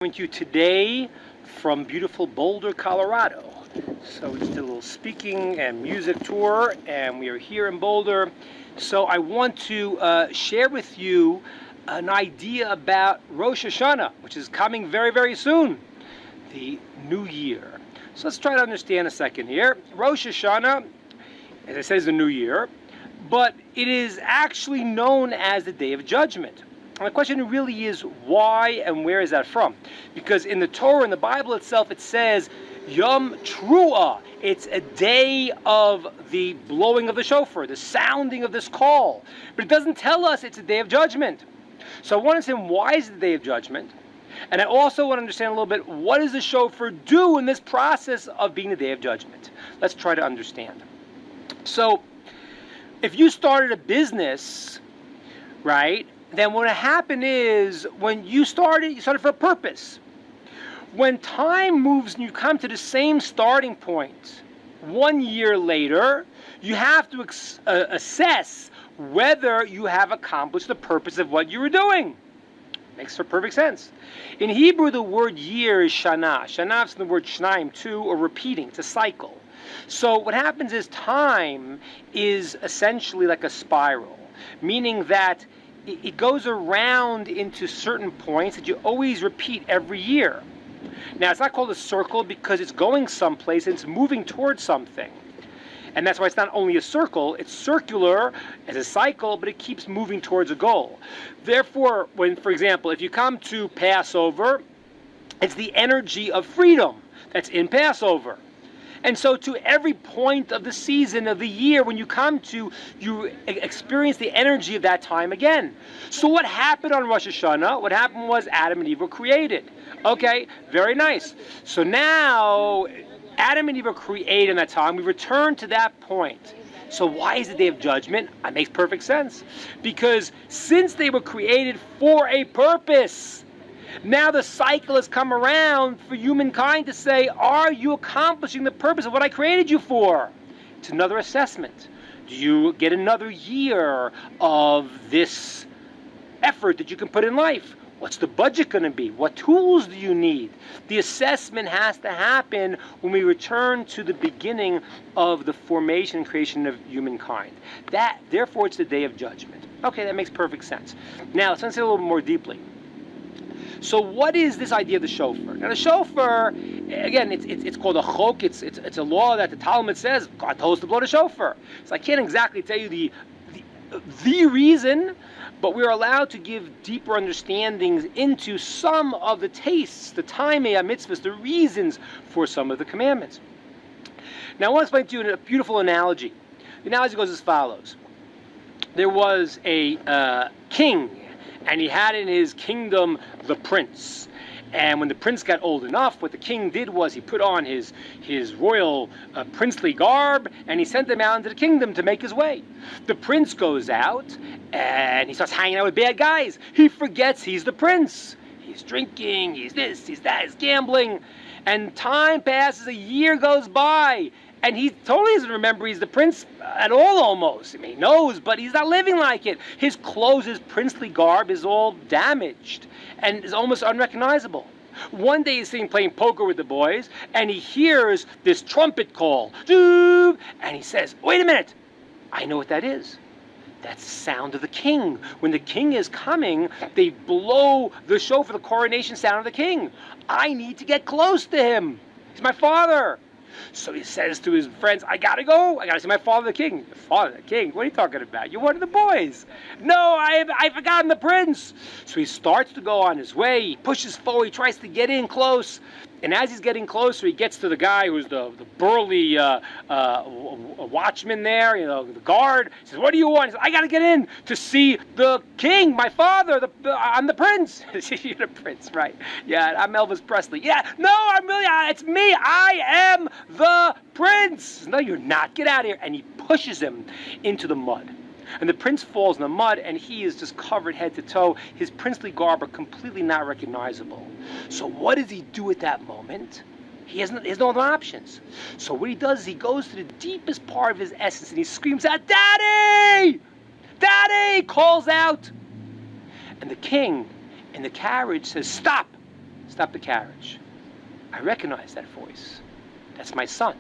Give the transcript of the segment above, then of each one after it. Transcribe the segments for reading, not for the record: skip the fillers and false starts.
Coming to you today from beautiful Boulder, Colorado. So we just did a little speaking and music tour, and we are here in Boulder. So I want to share with you an idea about Rosh Hashanah, which is coming very, very soon, the new year. So let's try to understand a second here. Rosh Hashanah, as I said, is the new year, but it is actually known as the Day of Judgment. And the question really is, why and where is that from? Because in the Torah, in the Bible itself, it says Yom Truah. It's a day of the blowing of the shofar, the sounding of this call. But it doesn't tell us it's a day of judgment. So I want to understand, why is it the day of judgment? And I also want to understand a little bit, what does the shofar do in this process of being the day of judgment? Let's try to understand. So if you started a business, right, then what happened is, when you started for a purpose. When time moves and you come to the same starting point 1 year later, you have to assess whether you have accomplished the purpose of what you were doing. Makes for perfect sense. In Hebrew, the word year is shana. Shana is from the word shnaim, two, or repeating. It's a cycle. So what happens is, time is essentially like a spiral, meaning that it goes around into certain points that you always repeat every year. Now, it's not called a circle because it's going someplace and it's moving towards something. And that's why it's not only a circle, it's circular as a cycle, but it keeps moving towards a goal. Therefore, when, for example, if you come to Passover, it's the energy of freedom that's in Passover. And so to every point of the season of the year, when you come to, you experience the energy of that time again. So what happened on Rosh Hashanah? What happened was Adam and Eve were created. Okay, very nice. So now Adam and Eve were created in that time. We return to that point. So why is the Day of Judgment? It makes perfect sense. Because since they were created for a purpose, now the cycle has come around for humankind to say, are you accomplishing the purpose of what I created you for? It's another assessment. Do you get another year of this effort that you can put in life? What's the budget going to be? What tools do you need? The assessment has to happen when we return to the beginning of the formation and creation of humankind. Therefore, it's the Day of Judgment. Okay, that makes perfect sense. Now, let's understand a little more deeply. So what is this idea of the shofar? Now the shofar, again, it's called a chok. It's a law that the Talmud says God told us to blow the shofar. So I can't exactly tell you the reason, but we're allowed to give deeper understandings into some of the tastes, the taimei mitzvahs, the reasons for some of the commandments. Now I want to explain to you a beautiful analogy. The analogy goes as follows. There was a king, and he had in his kingdom the prince. And when the prince got old enough, what the king did was he put on his royal princely garb, and he sent him out into the kingdom to make his way. The prince goes out, and he starts hanging out with bad guys. He forgets he's the prince. He's drinking, he's this, he's that, he's gambling. And time passes, a year goes by, and he totally doesn't remember he's the prince at all, almost. I mean, he knows, but he's not living like it. His clothes, his princely garb is all damaged and is almost unrecognizable. One day he's sitting playing poker with the boys, and he hears this trumpet call. And he says, wait a minute, I know what that is. That's the sound of the king. When the king is coming, they blow the shofar, the coronation sound of the king. I need to get close to him. He's my father. So he says to his friends, I gotta go. I gotta see my father the king. The father the king? What are you talking about? You're one of the boys. No, I've forgotten the prince. So he starts to go on his way. He pushes forward. He tries to get in close. And as he's getting closer, he gets to the guy who's the burly watchman there, the guard. He says, what do you want? He says, I got to get in to see the king, my father. I'm the prince. You're the prince, right? Yeah, I'm Elvis Presley. Yeah, no, it's me. I am the prince. No, you're not. Get out of here. And he pushes him into the mud. And the prince falls in the mud, and he is just covered head to toe. His princely garb are completely not recognizable. So what does he do at that moment? He has no other options. So what he does is he goes to the deepest part of his essence, and he screams out, Daddy! Daddy! Calls out. And the king in the carriage says, Stop! Stop the carriage. I recognize that voice. That's my son.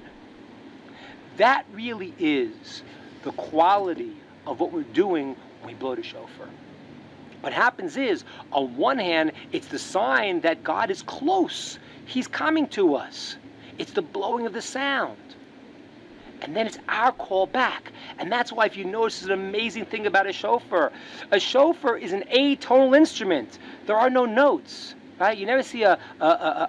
That really is the quality of what we're doing when we blow the shofar. What happens is, on one hand, it's the sign that God is close. He's coming to us. It's the blowing of the sound. And then it's our call back. And that's why, if you notice, an amazing thing about a shofar is an atonal instrument. There are no notes, right? You never see a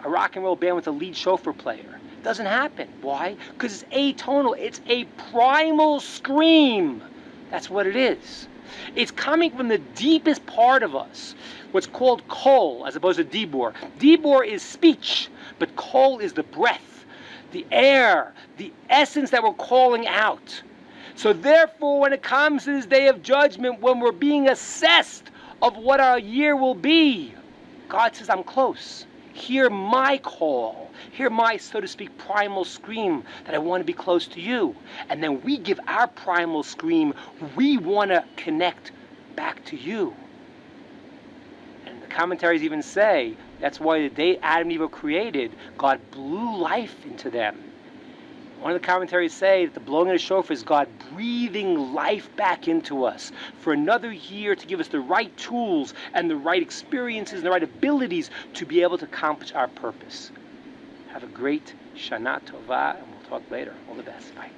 rock and roll band with a lead shofar player. It doesn't happen. Why? Because it's atonal. It's a primal scream. That's what it is. It's coming from the deepest part of us, what's called kol, as opposed to dibur. Dibur is speech, but kol is the breath, the air, the essence that we're calling out. So therefore, when it comes to this day of judgment, when we're being assessed of what our year will be, God says, I'm close. Hear my call. Hear my, so to speak, primal scream that I want to be close to you. And then we give our primal scream. We want to connect back to you. And the commentaries even say that's why the day Adam and Eve were created, God blew life into them. One of the commentaries say that the blowing of the shofar is God breathing life back into us for another year to give us the right tools and the right experiences and the right abilities to be able to accomplish our purpose. Have a great Shana Tova, and we'll talk later. All the best. Bye.